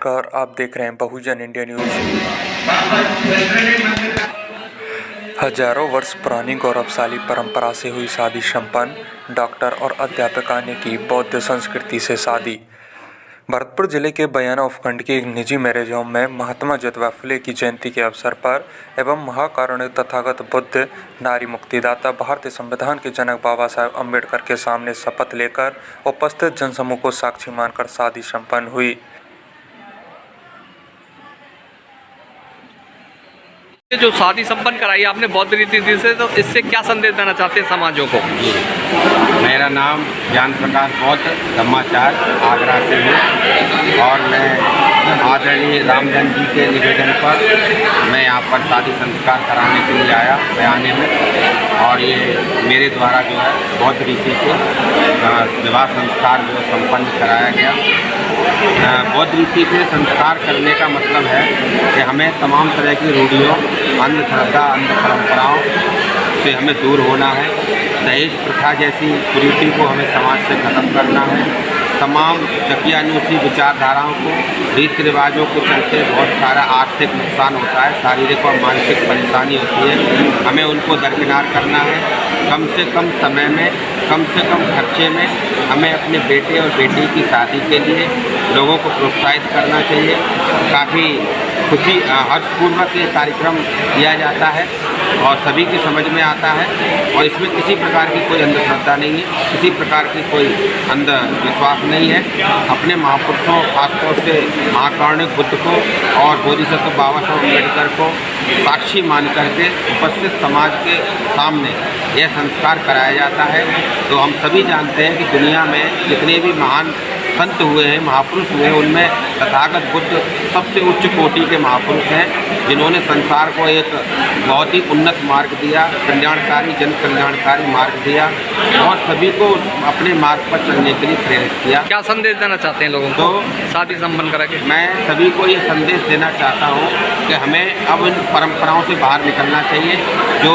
नमस्कार, आप देख रहे हैं बहुजन इंडिया न्यूज। हजारों वर्ष पुरानी गौरवशाली परंपरा से हुई शादी संपन्न। डॉक्टर और अध्यापिका ने की बौद्ध संस्कृति से शादी। भरतपुर जिले के बयाना उपखंड के एक निजी मैरिज होम में महात्मा ज्योतिबा फुले की जयंती के अवसर पर एवं महाकारुणिक तथागत बुद्ध, नारी मुक्तिदाता, भारतीय संविधान के जनक बाबा साहेब अम्बेडकर के सामने शपथ लेकर उपस्थित जनसमूह को साक्षी मानकर शादी संपन्न हुई। जो शादी संपन्न कराई आपने बौद्ध रीति से, तो इससे क्या संदेश देना चाहते हैं समाजों को? मेरा नाम ज्ञान प्रकाश बौद्ध धम्माचार आगरा से हूँ और मैं आदरणीय रामजन जी के निवेदन पर मैं यहाँ पर शादी संस्कार कराने के लिए आया बयाने में। और ये मेरे द्वारा जो है बौद्ध रीति से विवाह संस्कार जो संपन्न कराया गया। बौद्ध रीति से संस्कार करने का मतलब है कि हमें तमाम तरह की रूढ़ियों, अंधश्रद्धा, अंध परंपराओं से हमें दूर होना है। दहेज प्रथा जैसी कुरीति को हमें समाज से खत्म करना है। तमाम चकियानुसी विचारधाराओं को, रीति रिवाजों के चलते बहुत सारा आर्थिक नुकसान होता है, शारीरिक और मानसिक परेशानी होती है, हमें उनको दरकिनार करना है। कम से कम समय में, कम से कम खर्चे में हमें अपने बेटे और बेटी की शादी के लिए लोगों को प्रोत्साहित करना चाहिए। काफ़ी खुशी हर्षपूर्वक ये कार्यक्रम किया जाता है और सभी की समझ में आता है और इसमें किसी प्रकार की कोई अंधश्रद्धा नहीं है, किसी प्रकार की कोई अंधविश्वास नहीं है। अपने महापुरुषों, खासतौर से महाकारुणिक बुद्ध को और बोधिसत्व बाबा साहब अम्बेडकर को साक्षी मान करके उपस्थित समाज के सामने यह संस्कार कराया जाता है। तो हम सभी जानते हैं कि दुनिया में जितने भी महान संत हुए हैं, महापुरुष हुए हैं, उनमें तथागत बुद्ध सबसे उच्च कोटि के महापुरुष हैं, जिन्होंने संसार को एक बहुत ही उन्नत मार्ग दिया, कल्याणकारी, जन कल्याणकारी मार्ग दिया और सभी को अपने मार्ग पर चलने के लिए प्रेरित किया। क्या संदेश देना चाहते हैं लोगों को शादी संपन्न करा के? मैं सभी को ये संदेश देना चाहता हूँ कि हमें अब इन परंपराओं से बाहर निकलना चाहिए। जो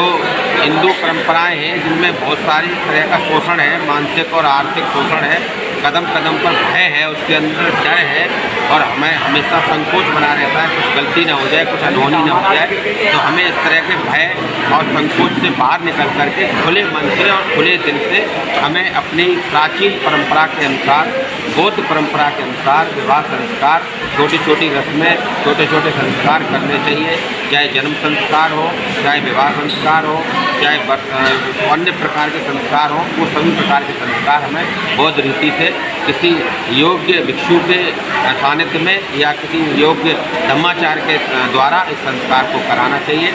हिंदू परंपराएं हैं जिनमें बहुत सारी तरह का शोषण है, मानसिक और आर्थिक शोषण है, कदम कदम पर भय है, उसके अंदर डर है और हमें हमेशा संकोच बना रहता है, कुछ गलती ना हो जाए, कुछ अनहोनी ना हो जाए। तो हमें इस तरह के भय और संकोच से बाहर निकल करके खुले मन से और खुले दिल से हमें अपनी प्राचीन परंपरा के अनुसार, बौद्ध परंपरा के अनुसार विवाह संस्कार, छोटी छोटी रस्में, छोटे छोटे संस्कार करने चाहिए। चाहे जन्म संस्कार हो, चाहे विवाह संस्कार हो, चाहे अन्य प्रकार के संस्कार हो, वो सभी प्रकार के संस्कार हमें बौद्ध रीति से किसी योग्य भिक्षु के सानिध्य में या किसी योग्य धम्माचार के द्वारा इस संस्कार को कराना चाहिए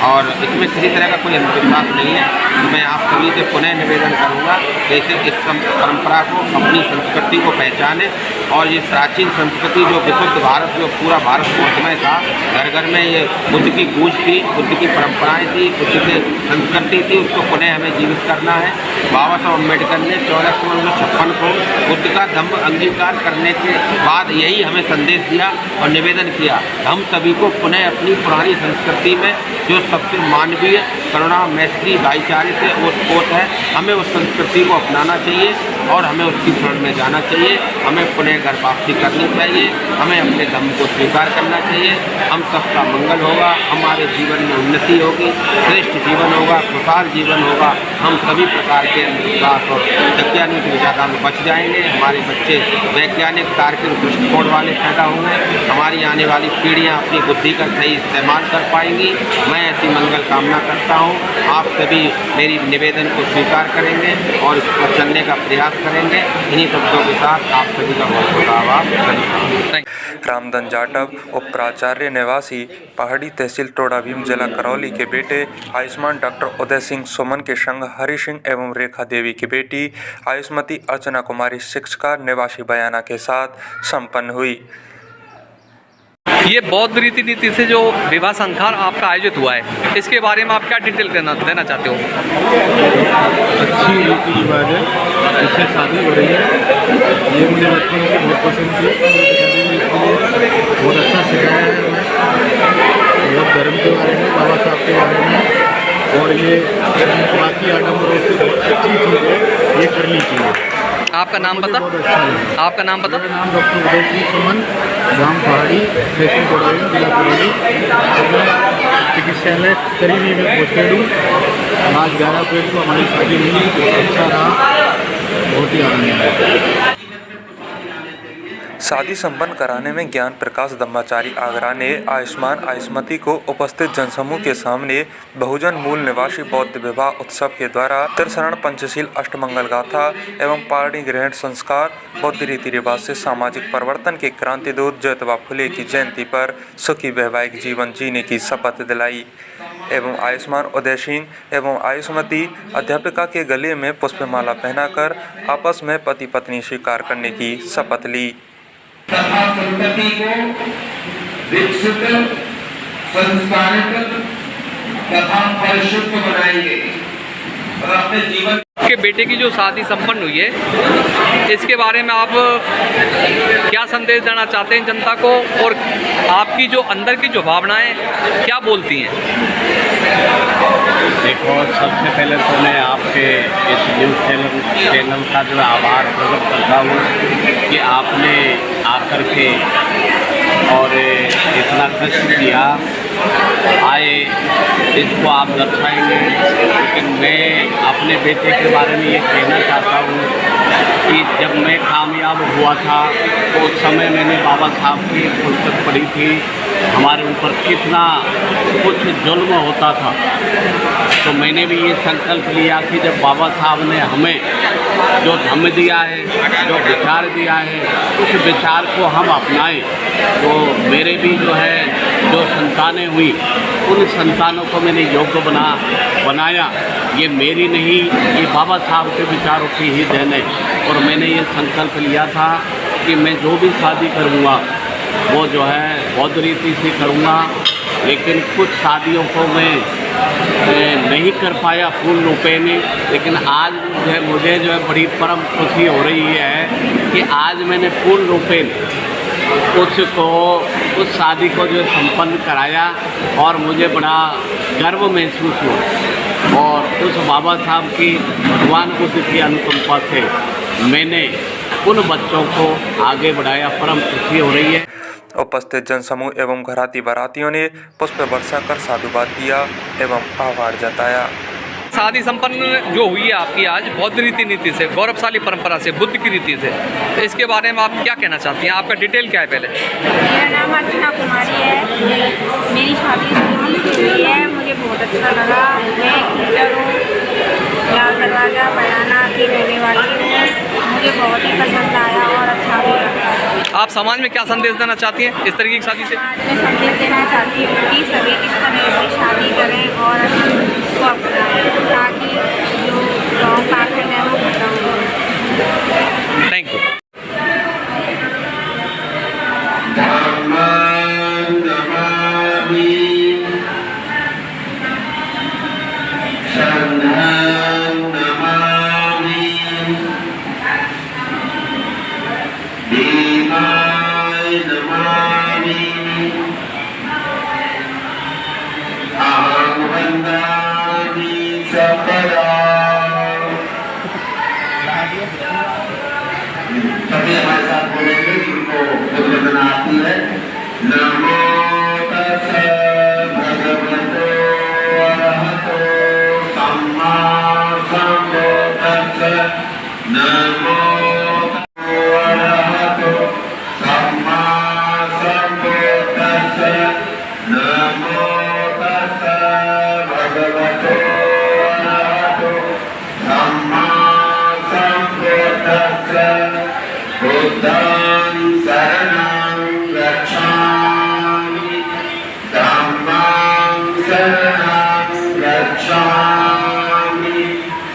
और इसमें किसी तरह का कोई अंधविश्वास नहीं है। तो मैं आप सभी से पुनः निवेदन करूंगा कि इस परंपरा को, अपनी संस्कृति को पहचाने और ये प्राचीन संस्कृति जो विशुद्ध भारत, जो पूरा भारत कोशमय था, घर घर में ये बुद्ध की गूंज थी, बुद्ध की परंपराएं थी, बुद्ध की संस्कृति थी, उसको पुनः हमें जीवित करना है। बाबा साहब अम्बेडकर ने 1456 को बुद्ध का धम्म अंगीकार करने के बाद यही हमें संदेश दिया और निवेदन किया। हम सभी को पुनः अपनी पुरानी संस्कृति में जो सबसे मानवीय, करुणा, मैत्री, भाईचारे से ओतप्रोत है, हमें उस संस्कृति को अपनाना चाहिए और हमें उसकी शरण में जाना चाहिए। हमें पुनः घर वापसी करनी चाहिए, हमें अपने धर्म को स्वीकार करना चाहिए। हम सबका मंगल होगा, हमारे जीवन में उन्नति होगी, श्रेष्ठ जीवन होगा, खुशहाल जीवन होगा। हम सभी प्रकार के अंधविश्वास और चकियानुसी विचारधारा में बच जाएंगे। हमारे बच्चे वैज्ञानिक तार्किक दृष्टिकोण वाले पैदा होंगे। हमारी आने वाली पीढ़ियाँ अपनी बुद्धि का सही इस्तेमाल कर पाएंगी। मैं ऐसी मंगल कामना करता हूँ। आप सभी मेरी निवेदन को स्वीकार करेंगे और इस पर चलने का प्रयास करेंगे। इन्हीं शब्दों के साथ आप सभी का बहुत बहुत आभार। रामधन जाटव, उप प्राचार्य निवासी, पहाड़ी तहसील टोडा भीम जिला करौली के बेटे आयुष्मान डॉक्टर उदय सिंह सुमन के संग हरि सिंह एवं रेखा देवी की बेटी आयुष्मती अर्चना कुमारी शिक्षिका निवासी बयाना के साथ संपन्न हुई। ये बौद्ध रीति से जो विवाह संस्कार आपका आयोजित हुआ है, इसके बारे में आप क्या डिटेल देना चाहते हो? अच्छी रीति रिवाज है, इससे शादी हो रही है। ये मुझे बचपन से बहुत पसंद थी, बहुत अच्छा सिखाया है हमें, बहुत धर्म के बारे में, बाबा साहब के बारे में, और ये बाकी आडम्बरों से बहुत अच्छी चीज़ है, ये करनी चाहिए। आपका नाम मुझे पता? बहुत अच्छा लगा। आपका नाम पता? मेरा नाम डॉक्टर उदय सिंह सुमन, ग्राम पहाड़ी, तहसील कोडौली, जिला करौली। मैं चिकित्सालय करीबी में पोस्टेड हूँ। आज 11 अप्रैल को हमारी शादी हुई, बहुत अच्छा रहा, बहुत ही आनंद आया। शादी संपन्न कराने में ज्ञान प्रकाश ब्रह्मचारी आगरा ने आयुष्मान आयुष्मती को उपस्थित जनसमूह के सामने बहुजन मूल निवासी बौद्ध विवाह उत्सव के द्वारा त्रिशरण पंचशील अष्टमंगल गाथा एवं पारणी ग्रहण संस्कार बौद्ध रीति रिवाज से सामाजिक परिवर्तन के क्रांति दूत ज्योतिबा फुले की जयंती पर सुखी वैवाहिक जीवन जीने की शपथ दिलाई एवं आयुष्मान उदय सिंह एवं आयुष्मती अध्यापिका के गले में पुष्पमाला पहनाकर आपस में पति पत्नी स्वीकार करने की शपथ ली। तथा संतति को विकसित, संस्कारित तथा परिशुद्ध बनाएंगे और अपने जीवन के बेटे की जो शादी संपन्न हुई है, इसके बारे में आप क्या संदेश देना चाहते हैं जनता को, और आपकी जो अंदर की जो भावनाएं क्या बोलती हैं? देखो, सबसे पहले तो मैं आपके इस न्यूज़ चैनल का जो आभार प्रकट करता हूँ कि आपने आकर के और इतना कष्ट किया, आए, इसको आप दर्शाएंगे। लेकिन मैं अपने बेटे के बारे में ये कहना चाहता हूँ कि जब मैं कामयाब हुआ था तो उस समय मैंने बाबा साहब की पुस्तक पढ़ी थी, हमारे ऊपर कितना कुछ जुल्म होता था। तो मैंने भी ये संकल्प लिया कि जब बाबा साहब ने हमें जो धम्म दिया है, जो विचार दिया है, उस विचार को हम अपनाएं। तो मेरे भी जो है जो संतानें हुई, उन संतानों को मैंने योग्य बनाया। ये मेरी नहीं, ये बाबा साहब के विचारों की ही देन है। और मैंने ये संकल्प लिया था कि मैं जो भी शादी करूँगा वो जो है बौद्ध रीति से करूँगा। लेकिन कुछ शादियों को मैं नहीं कर पाया पूर्ण रूपेण, लेकिन आज जो है मुझे जो है बड़ी परम खुशी हो रही है कि आज मैंने पूर्ण रूपेण उस शादी को जो संपन्न कराया और मुझे बड़ा गर्व महसूस हुआ। और उस बाबा साहब की भगवान बुद्ध की अनुकंपा से मैंने उन बच्चों को आगे बढ़ाया, परम खुशी हो रही है। उपस्थित जनसमूह एवं घराती बारातियों ने पुष्प वर्षा कर साधुवाद दिया एवं आभार जताया। शादी संपन्न जो हुई है आपकी आज बौद्ध रीति नीति से, गौरवशाली परंपरा से, बुद्ध की रीति से, इसके बारे में आप क्या कहना चाहती हैं? आपका डिटेल क्या है पहले? मेरा नाम अर्चना कुमारी है। मेरी शादी हुई है, मुझे बहुत अच्छा लगा। मैं टीचर हूँ, लाल दरवाजा बयाना की रहने वाली हूँ। मुझे बहुत ही पसंद आया और अच्छा भी लगा। आप समाज में क्या संदेश देना चाहती हैं इस तरीके की शादी से? मैं संदेश देना चाहती हूँ कि सभी इस तरह से शादी करें और इसको अपनाएं ताकि जो गाँव पाखंड है वो खत्म हो। Thank you. सभी हमारे साथ बोलेंगे जिनको बुद्ध आती है। नमो तस्सै भगवतो अरहतो सम्मा सम्बुद्धास्सै। नमो तस्सै अरहतो सम्मा सम्बुद्धास्सै। नमो तस्सै भगवतो अरहतो सम्मा सम्बुद्धास्सै। बुद्धं शरणं गच्छामि, धम्मं शरणं गच्छामि,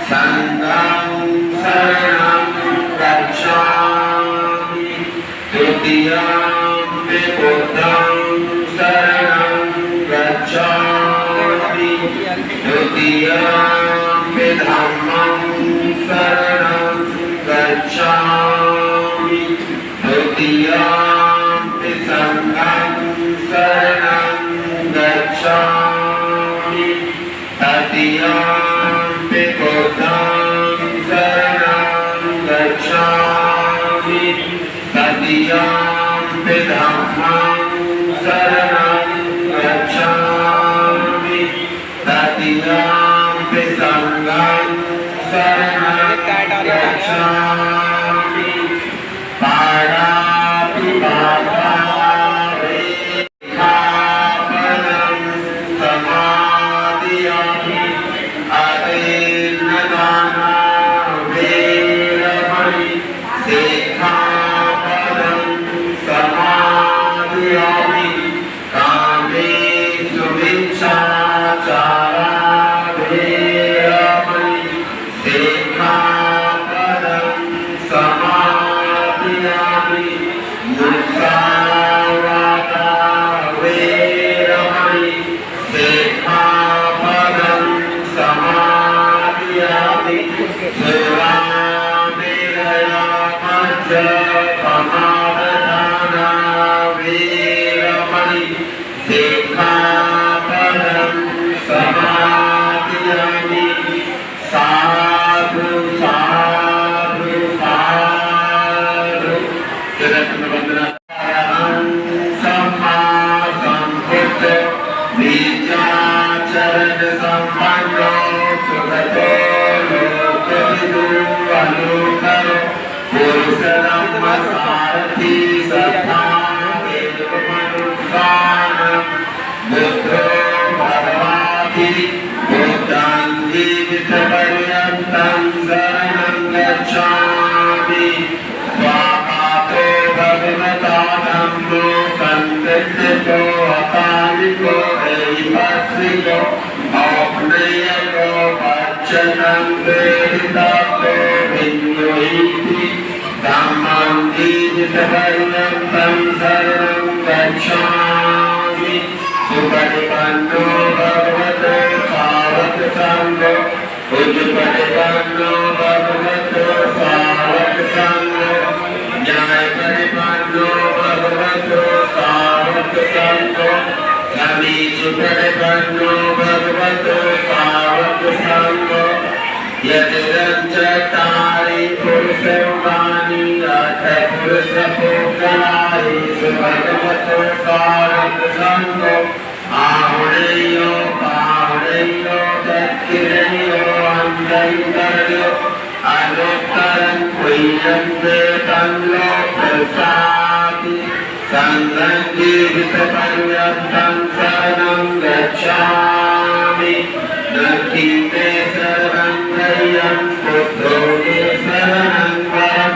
संघं शरणं सिक्खापदं समादयामि। साधु साधु साधु। तिलक वंदना। सम्मा संबुद्ध विद्याचरण संपन्नो सुगतो लोकविदु अनुकरो पुरुष धम्म सारथी सद्धा मनुष्यानं बुद्धो भगवाति बुद्धं जीवितपर्यन्तं शरणं गच्छामि। स्वाहातो भगवता धम्मो संकृष्टो अकालिको ऐपस्सिको औपनयको वचनं वेदितको विन्योहीति धम्मं जीवितपर्यन्तं शरणं गच्छामि। सुपरिपन्नो भगवतो सावकसङ्घो उजुपरिपन्नो भगवतो सावकसङ्घो न्यायपरिपन्नो भगवतो सावकसङ्घो समीचीपरिपन्नो भगवतो सावकसङ्घो यतिरञ्चतारि पुरुषवाणी अथ पुरुषपोकलारि सुभगवतो सावकसङ्घो आहुणेयो पाहुणेयो दत्तिरेयो अन्धैतर्यो अनुत्तरं क्वयं वेदं लोकसाति संघं जीवितपर्यन्तं शरणं गच्छामि। नक्ति मे शरणं गयं बुद्धो मे शरणं वरं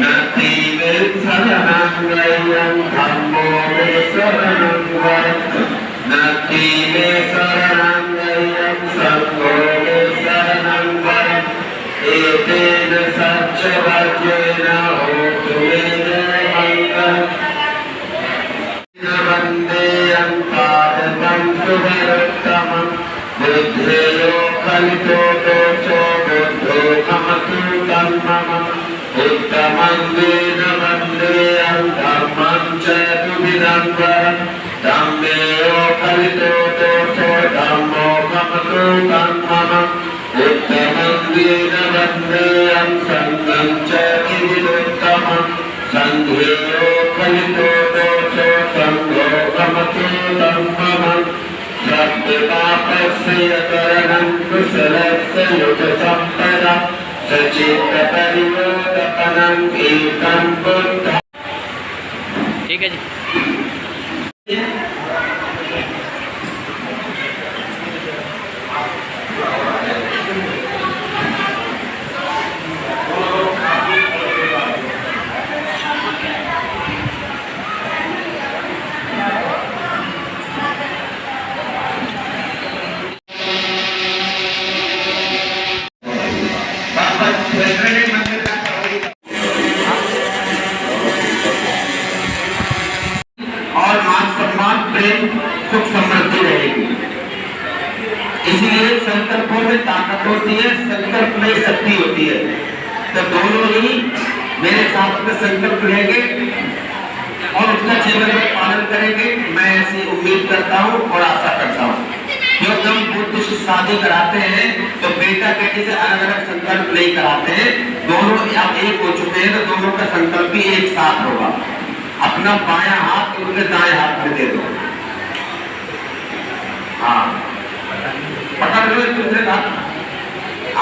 नक्ति मे शरणं गयं धम्मो मे शरणं वरं नक्ति मे शरणं गयं संघो मे शरणं वरं एतेन सच्चवज्रेण होतु मे मङ्गलम्। वन्देयं पादपं सुभरोत्तमं बुद्धेयो कलितो दोषो बुद्धो ममतु तन्मम उत्तमं वेद वन्देयं धम्मं च द्विविधं वरं धम्मेयो कलितो दोषो धम्मो ममतु तन्मम उत्तमं वेद वन्देयं संघं च द्विविधोत्तमं संघेयो कलितो दोषो संघो ममतु तन्मम सत्पापस्य करणं कुशलस्य युगसम्पदा सचित्तपरिवर्तनं एकं बुद्धं। ठीक है जी। और मान सम्मान प्रेम सुख समृद्धि रहेगी। इसलिए संकल्पों में ताकत होती है, संकल्प में शक्ति होती है। तो दोनों ही मेरे साथ में संकल्प लेंगे और उसका जीवन में पालन करेंगे। मैं ऐसी उम्मीद करता हूँ और आशा करता हूँ। क्योंकि हम बुद्ध से शादी कराते हैं तो बेटा बेटी से अलग अलग संकल्प नहीं कराते हैं, दोनों अब एक हो चुके हैं तो दोनों का संकल्प भी एक साथ होगा। अपना बायां हाथ उनके दाएं हाथ में दे दो। हाँ, पकड़ लो एक दूसरे का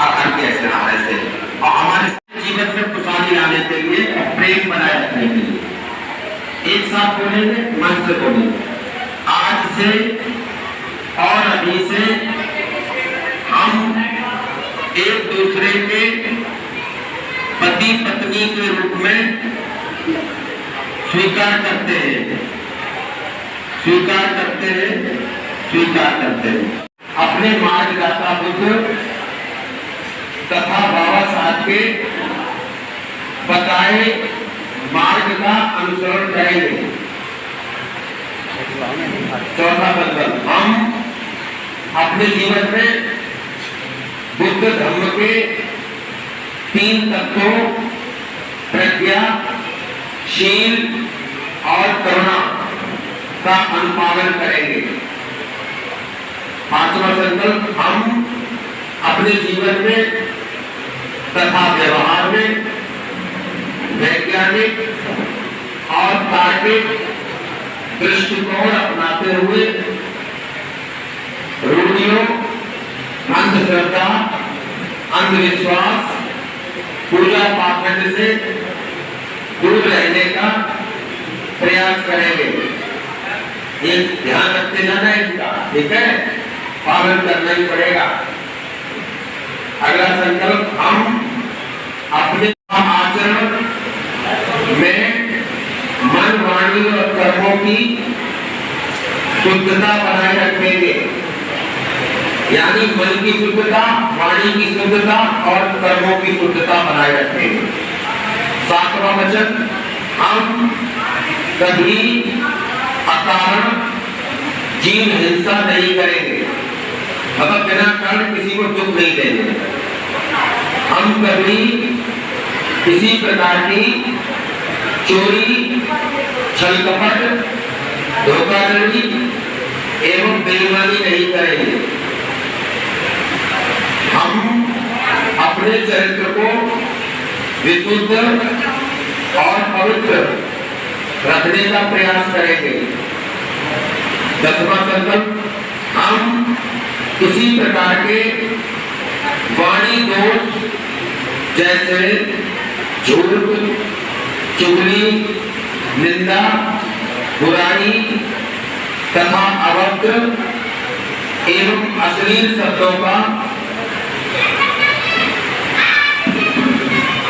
आगे ऐसे ऐसे। और हमारे जीवन में खुशहाली लाने के लिए और प्रेम बनाए रखने के लिए एक साथ बोलेंगे, मन से बोलेंगे। आज से और अभी से हम एक दूसरे के पति पत्नी के रूप में स्वीकार करते हैं, स्वीकार करते हैं, स्वीकार करते हैं। अपने मार्गदाता बुद्ध तथा बाबा साहब के बताए मार्ग का अनुसरण करेंगे। चौथा बंधन, हम अपने जीवन में बुद्ध धर्म के 3 तत्वों प्रज्ञा, शील और करुणा का अनुपालन करेंगे। पांचवा संकल्प, हम अपने जीवन में तथा व्यवहार में वैज्ञानिक और तार्किक दृष्टिकोण अपनाते हुए रूढ़ियों, अंधश्रद्धा, अंधविश्वास, पूजा पाखंड से दूर रहने का प्रयास करेंगे। ये ध्यान रखते जाना है इसका, ठीक है, पालन करना ही पड़ेगा। अगला संकल्प, हम अपने आचरण में मन, वाणी और कर्मों की शुद्धता बनाए रखेंगे। यानी मन की शुद्धता, वाणी की शुद्धता और कर्मों की शुद्धता बनाए रखेंगे। सातवां वचन, हम कभी अकारण जीव हिंसा नहीं करेंगे, मतलब बिना कारण किसी को दुख नहीं देंगे। हम कभी किसी प्रकार की चोरी, छल कपट, धोखाधड़ी एवं बेईमानी नहीं करेंगे। हम अपने चरित्र को विशुद्ध और पवित्र रखने का प्रयास करेंगे। दसवां संकल्प, हम किसी प्रकार के वाणी दोष जैसे झूठ, चुगली, निंदा, बुराई तथा अभद्र एवं अश्लील शब्दों का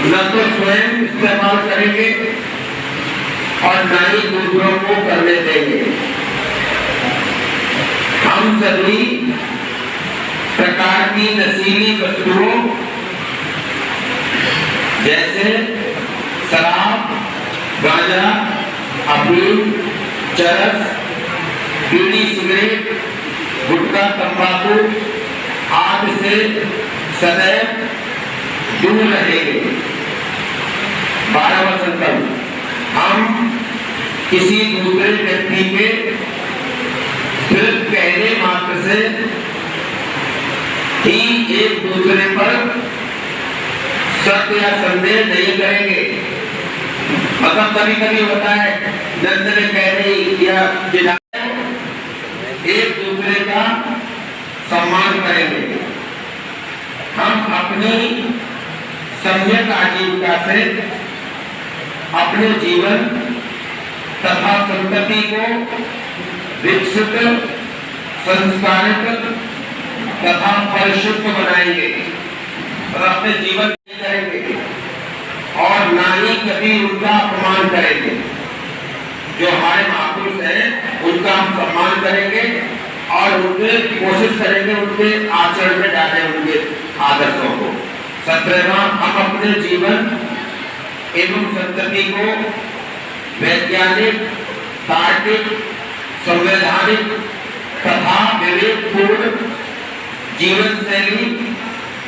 न तो स्वयं इस्तेमाल करेंगे और न ही दूसरों को करने देंगे। हम सभी प्रकार की नशीली वस्तुओं जैसे शराब, गांजा, अफीम, चरस, बीड़ी, सिगरेट, गुटखा, तंबाकू आदि से सदैव दूर रहेंगे। 12वां संकल्प, हम किसी दूसरे व्यक्ति के सिर्फ कहने मात्र से ही एक दूसरे पर शक या संदेह नहीं करेंगे। मतलब कभी कभी होता है, नंद ने कह रही या जिला, एक दूसरे का सम्मान करेंगे। हम अपनी सम्यक आजीविका से अपने जीवन तथा संतति को विकसित, संस्कारित तथा परिशुद्ध बनाएंगे और अपने जीवन करेंगे और ना ही कभी उनका अपमान करेंगे। जो हमारे महापुरुष हैं उनका हम सम्मान करेंगे और उनके कोशिश करेंगे उनके आचरण में डालें उनके आदर्शों को। 17वां, हम अपने जीवन एवं संतति को वैज्ञानिक, तार्किक, संवैधानिक तथा विवेकपूर्ण जीवन शैली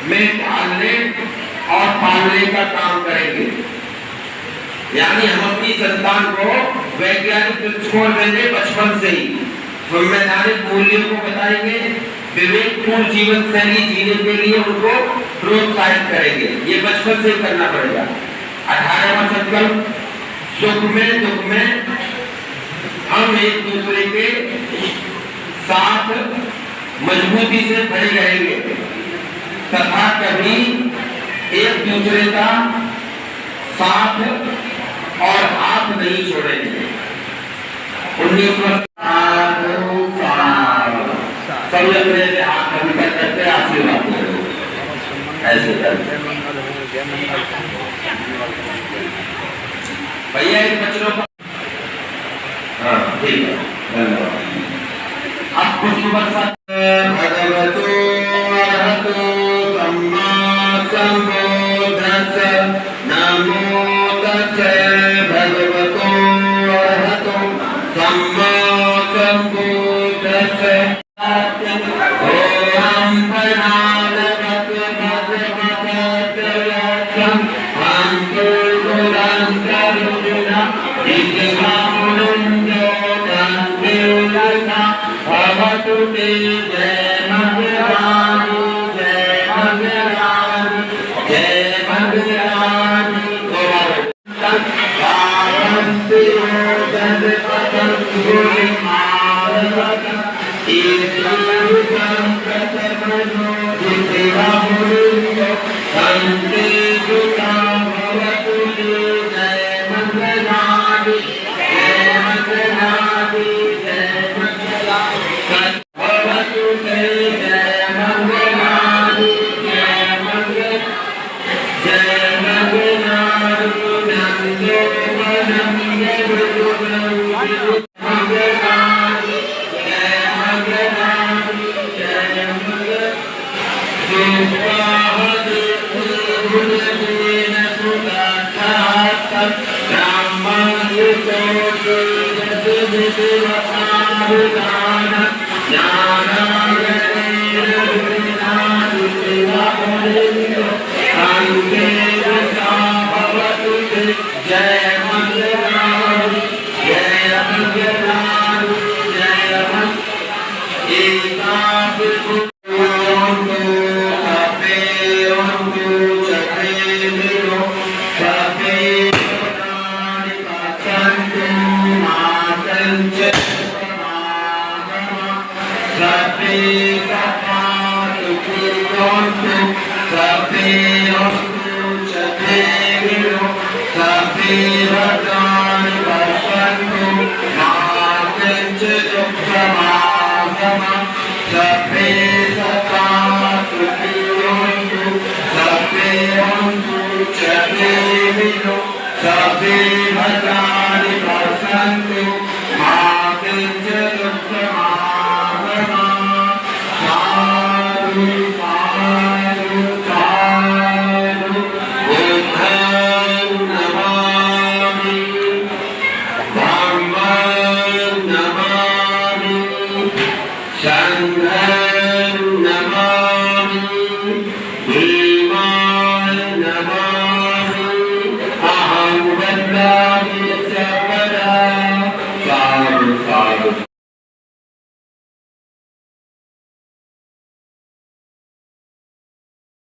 में ढालने और पालने का काम करेंगे। यानी हम अपनी संतान को वैज्ञानिक दृष्टिकोण देंगे बचपन से ही, संवैधानिक मूल्यों को बताएंगे, विवेकपूर्ण जीवन शैली जीने के लिए उनको प्रोत्साहित करेंगे। ये बचपन से करना पड़ेगा। 18वां संकल्प, सुख में दुख में हम एक दूसरे के साथ मजबूती से खड़े रहेंगे तथा कभी एक दूसरे का साथ और हाथ नहीं छोड़ेंगे। 19वां, सब अपने से हाथ कभी करते आशीर्वाद करो, ऐसे करते भैया इन बच्चों का। हाँ ठीक है, धन्यवाद। अब कुछ वर्षा भगवतो अरहतो सम्मा संबुद्धस्स नमो तस्से भगवतो अरहतो सम्मा संबुद्धस्स ओम प्रणामः भगवतं अंतो गुणं करुणा दिव्यमानुंजो भवतु ते जय मंगलानि जय मंगलानि जय मंगलानि Sabe